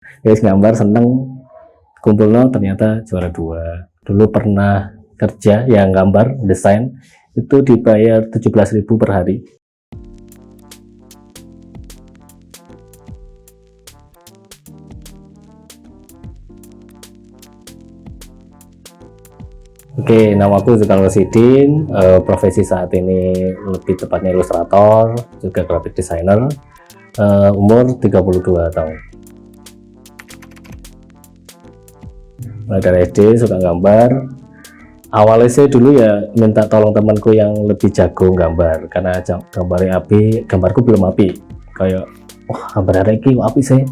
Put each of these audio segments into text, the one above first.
Guys gambar seneng, kumpulno ternyata juara 2. Dulu pernah kerja yang gambar desain itu dibayar 17.000 per hari. Oke, namaku Zulkarnain Rosidin, profesi saat ini lebih tepatnya ilustrator, juga graphic designer, umur 32 tahun. Mulai dari SD suka gambar. Awalnya saya dulu ya minta tolong temanku yang lebih jago gambar, karena gambarnya api, gambarku belum api. Kayak, wah gambar hari ini api sih,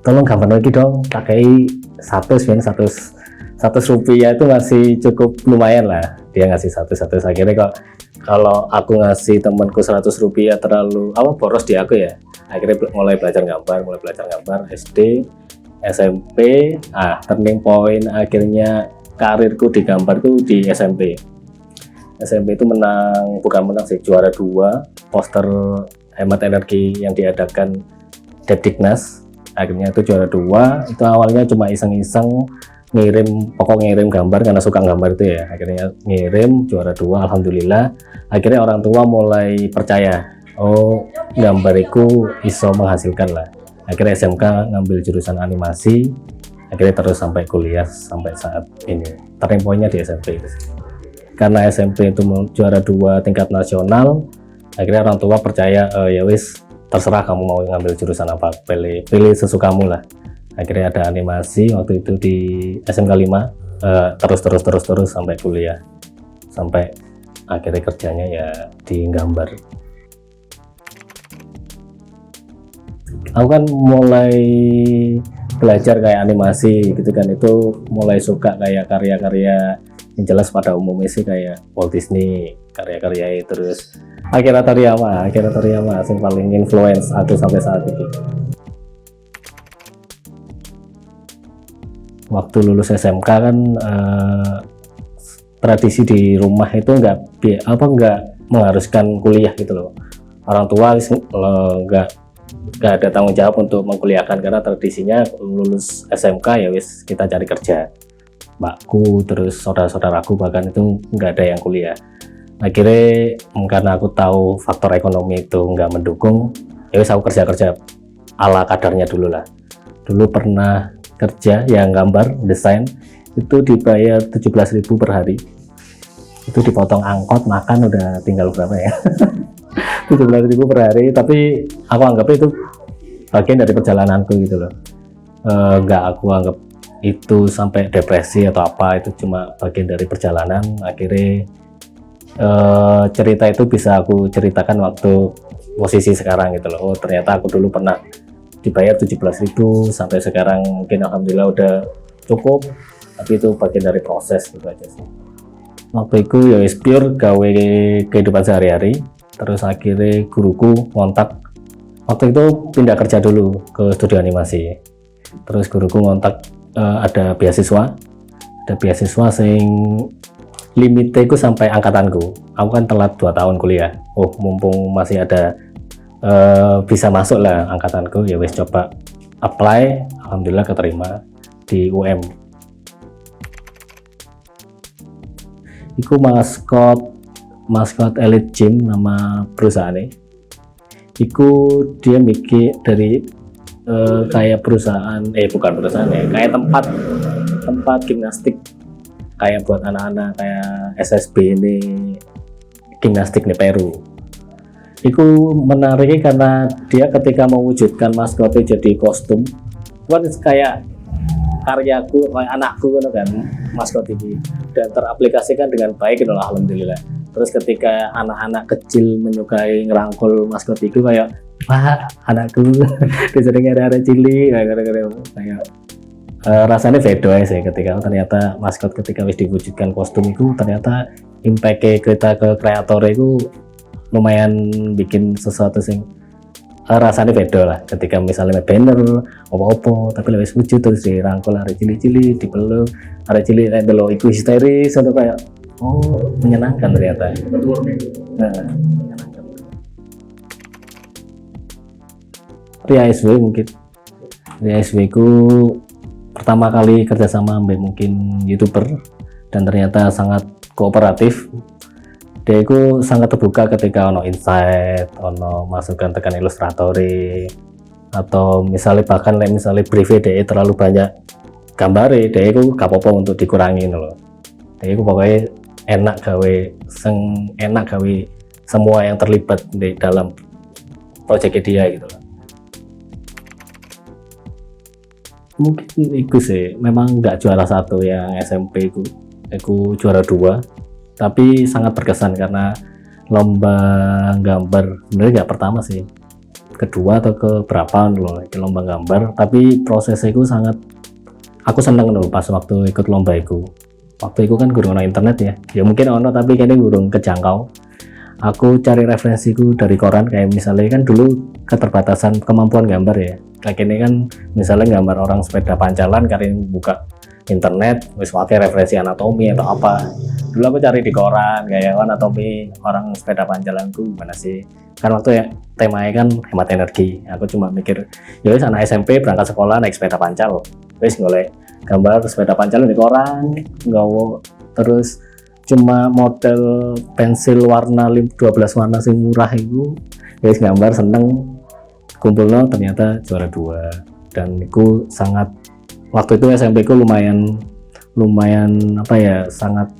tolong gambar lagi dong, pakai 100 rupiah itu masih cukup lumayan lah. Dia ngasih 100 akhirnya kok kalau aku ngasih temanku 100 rupiah terlalu boros di aku ya. Akhirnya mulai belajar gambar SD, SMP. Turning point akhirnya karirku di gambar itu di SMP. SMP itu bukan menang sih, juara 2 poster hemat energi yang diadakan Depdiknas. Akhirnya itu juara 2. Itu awalnya cuma iseng-iseng ngirim gambar karena suka gambar itu ya. Akhirnya ngirim juara 2, alhamdulillah. Akhirnya orang tua mulai percaya, oh gambariku iso menghasilkan lah. Akhirnya SMK ngambil jurusan animasi, akhirnya terus sampai kuliah sampai saat ini. Turning point-nya di SMP itu. Karena SMP itu juara 2 tingkat nasional, akhirnya orang tua percaya, ya wis terserah kamu mau ngambil jurusan apa, pilih sesukamu lah. Akhirnya ada animasi waktu itu di SMK 5, terus sampai kuliah, sampai akhirnya kerjanya ya di gambar. Aku kan mulai belajar kayak animasi gitu kan, itu mulai suka kayak karya-karya yang jelas pada umumnya sih kayak Walt Disney, karya-karya terus Akira Toriyama yang paling influence aku sampai saat ini. Waktu lulus SMK kan tradisi di rumah itu nggak mengharuskan kuliah gitu loh. Orang tua nggak ada tanggung jawab untuk mengkuliahkan, karena tradisinya lulus SMK ya wis kita cari kerja. Mbakku terus saudara-saudaraku bahkan itu nggak ada yang kuliah. Akhirnya karena aku tahu faktor ekonomi itu nggak mendukung, ya wis aku kerja ala kadarnya dulu lah. Dulu pernah kerja yang gambar desain itu dibayar 17.000 per hari. Itu dipotong angkot, makan udah tinggal berapa ya. 17.000 per hari, tapi aku anggap itu bagian dari perjalananku gitu loh. Nggak aku anggap itu sampai depresi atau apa, itu cuma bagian dari perjalanan. Akhirnya cerita itu bisa aku ceritakan waktu posisi sekarang gitu loh. Oh ternyata aku dulu pernah dibayar 17.000 sampai sekarang mungkin alhamdulillah udah cukup, tapi itu bagian dari proses gitu aja sih. Waktu itu ya pure gawe kehidupan sehari-hari. Terus akhirnya guruku ngontak, waktu itu pindah kerja dulu ke studio animasi. Terus guruku ngontak, ada beasiswa sing limitnya itu sampai angkatanku. Aku kan telat 2 tahun kuliah. Oh mumpung masih ada bisa masuk lah angkatanku, ya wes coba apply, alhamdulillah keterima di UM. Iku maskot Elite Gym nama perusahaannya. Iku dia mikir dari kayak perusahaan bukan perusahaan ya, kayak tempat gimnastik kayak buat anak-anak kayak SSB ini, gimnastik nih Peru. Itu menariknya karena dia ketika mewujudkan maskotnya jadi kostum, kan kayak karyaku, kayak anakku kan maskot ini, dan teraplikasikan dengan baik gitu, alhamdulillah. Terus ketika anak-anak kecil menyukai ngerangkul maskot itu kayak, wah anakku disering ada cilik kayak rasanya beda sih ketika ternyata maskot ketika wis diwujudkan kostum itu ternyata impact kita ke kreator itu lumayan bikin sesuatu sing rasanya beda lah ketika misalnya banner apa-apa tapi lebih wujud terus dirangkul ada cili-cili dipeluk ada cili delok iku histeris atau kayak menyenangkan ternyata. Menyenangkan. Tapi ASW mungkin Di SW ku pertama kali kerjasama sampai mungkin YouTuber dan ternyata sangat kooperatif. Dia itu sangat terbuka ketika ono insight, ono masukan tekan ilustratori, atau misalnya bahkan misalnya brief dia terlalu banyak gambar, dia itu gak apa-apa untuk dikurangi loh. Dia itu pokoknya enak gawe semua yang terlibat di dalam proyek dia gitu loh. Mungkin itu sih, memang nggak juara 1 yang SMP aku juara 2, tapi sangat berkesan karena lomba gambar sebenarnya nggak pertama sih, kedua atau ke berapa loh lomba gambar, tapi prosesnya itu sangat aku seneng loh pas waktu ikut lomba itu. Waktu itu kan gurung ono internet ya mungkin ono tapi kayaknya gurung kejangkau. Aku cari referensiku dari koran, kayak misalnya kan dulu keterbatasan kemampuan gambar ya, kayak ini kan misalnya gambar orang sepeda pancalan kalian buka internet wis pakai referensi anatomi atau apa. Dulu aku cari di koran kayak anatomi orang sepeda pancalan tuh gimana sih, kan waktu ya temanya kan hemat energi. Aku cuma mikir ya wis anak SMP berangkat sekolah naik sepeda pancal, wis golek gambar sepeda pancalan di koran nggawa, terus cuma model pensil warna 12 warna sing murah itu guys, gambar seneng, kumpulnya ternyata juara 2. Dan itu sangat, waktu itu SMP ku lumayan apa ya, sangat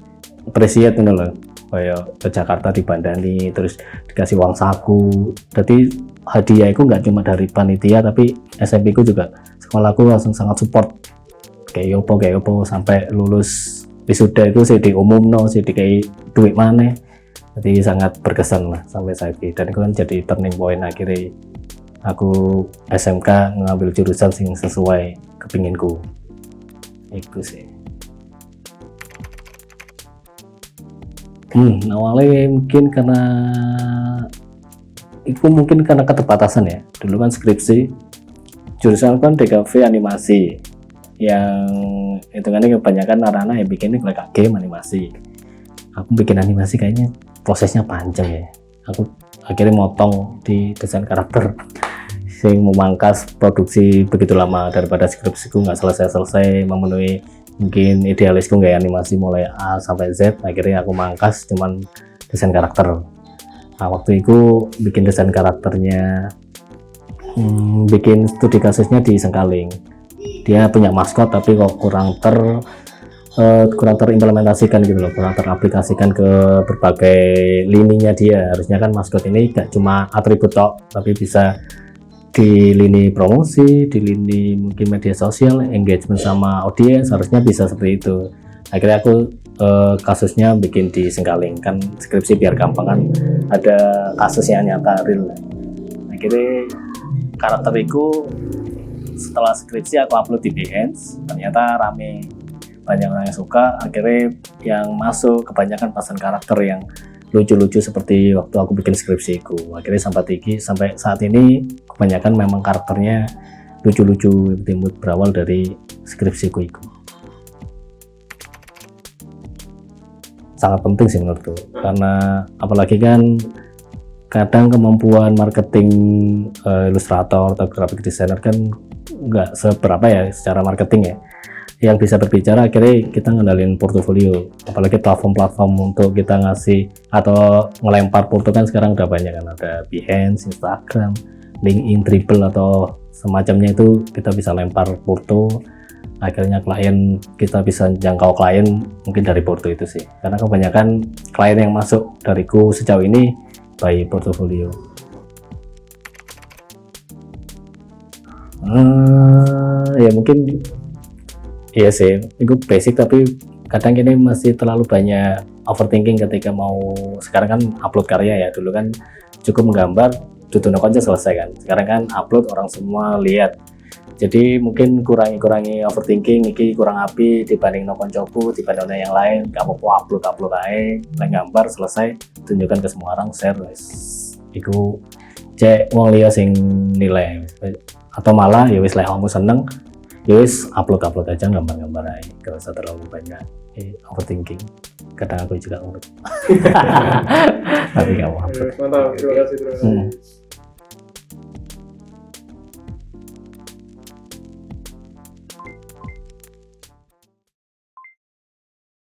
appreciate gitu loh, kayak ke Jakarta dibandani terus dikasih uang saku. Jadi hadiah itu nggak cuma dari panitia, tapi SMP ku juga sekolahku langsung sangat support kayak opo sampai lulus wisuda itu sih diumumno, sih dikai duit mana. Jadi sangat berkesan lah sampai saat ini, dan itu kan jadi turning point akhirnya aku SMK ngambil jurusan sing sesuai kepinginku. Itu sih. Awalnya mungkin karena keterbatasan ya. Dulu kan skripsi jurusan kan DKV animasi, yang hitungannya kebanyakan anak-anak yang bikinnya kayak game animasi. Aku bikin animasi kayaknya prosesnya panjang ya, aku akhirnya motong di desain karakter sing memangkas produksi begitu lama daripada skripsiku nggak selesai memenuhi mungkin idealisku kayak animasi mulai A sampai Z. Akhirnya aku mangkas cuman desain karakter. Nah, waktu itu bikin desain karakternya, bikin studi kasusnya di Sengkaling. Dia punya maskot tapi kok kurang terimplementasikan gitu loh, kurang teraplikasikan ke berbagai lininya dia. Harusnya kan maskot ini gak cuma atribut tok, tapi bisa di lini promosi, di lini mungkin media sosial, engagement sama audiens, harusnya bisa seperti itu. Akhirnya aku kasusnya bikin di Sengkaling, kan skripsi biar gampang kan, ada kasus yang nyata real. Akhirnya karakteriku setelah skripsi aku upload di Behance, ternyata rame, banyak orang yang suka. Akhirnya yang masuk kebanyakan pasan karakter yang lucu-lucu seperti waktu aku bikin skripsiku. Akhirnya sampai saat ini kebanyakan memang karakternya lucu-lucu, timut berawal dari skripsiku itu. Sangat penting sih menurutku, karena apalagi kan kadang kemampuan marketing ilustrator atau graphic designer kan nggak seberapa ya secara marketing ya. Yang bisa berbicara akhirnya kita ngendalin portofolio, apalagi platform-platform untuk kita ngasih atau ngelempar porto kan sekarang udah banyak kan, ada Behance, Instagram, LinkedIn, Dribble atau semacamnya. Itu kita bisa lempar porto, akhirnya kita bisa jangkau klien mungkin dari porto itu sih, karena kebanyakan klien yang masuk dariku sejauh ini by portofolio. Ya mungkin iya sih, itu basic, tapi kadang ini masih terlalu banyak overthinking ketika mau, sekarang kan upload karya ya, dulu kan cukup menggambar tutup aja selesai kan, sekarang kan upload orang semua lihat. Jadi mungkin kurangi overthinking, ini kurang api dibanding nonton cobu, dibanding yang lain, gak apa-apa upload aja, gambar selesai, tunjukkan ke semua orang, share iku cek wong liya sing nilai, atau malah ya wis kamu seneng ya wis upload aja gambar aja, gak usah terlalu banyak overthinking. Kadang aku juga ngurut tapi gak mau upload. Mantap, terima kasih.